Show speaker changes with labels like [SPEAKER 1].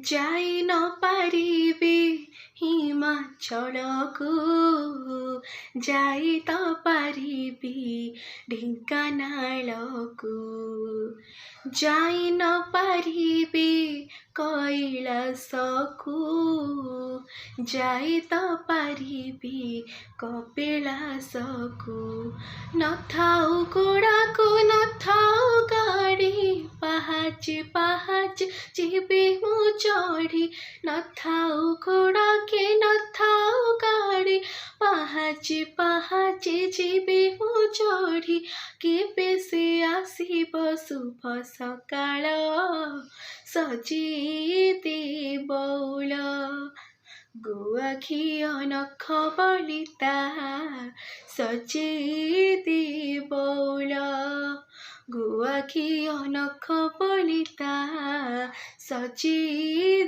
[SPEAKER 1] ଯାଇ ନ ପାରିବି ହିମାଚଳକୁ, ଯାଇ ତ ପାରିବି ଢେଙ୍କାନାଳକୁ। ଯାଇ ନ ପାରିବି କୈଳାସକୁ, ଯାଇ ତ ପାରିବି କପିଳାସକୁ। ନଥାଉ ଗୋଡ଼ାକୁ ନଥାଉ ଗାଡ଼ି, ପାହାଚେ ପାହାଚେ ଯିବି ମୁଁ ଚଢ଼ି। ନଥାଉ ଗୋଡ଼ାକେ ନଥାଉ ଗାଡ଼ି, ପାହାଚେ ପାହାଚେ ଯିବି ମୁଁ ଚଢ଼ି। କେବେ ସେ ଆସିବ ଶୁଭ ସକାଳ, ସଜେଇ ବଉଳ। ଗୁଆ ଘିଅ ନଖ ବଳିତା, ସଜେଇ ବଉଳ। ଗୁଆ ଘିଅ ନଖ ବଳିତା, ସଜେଇ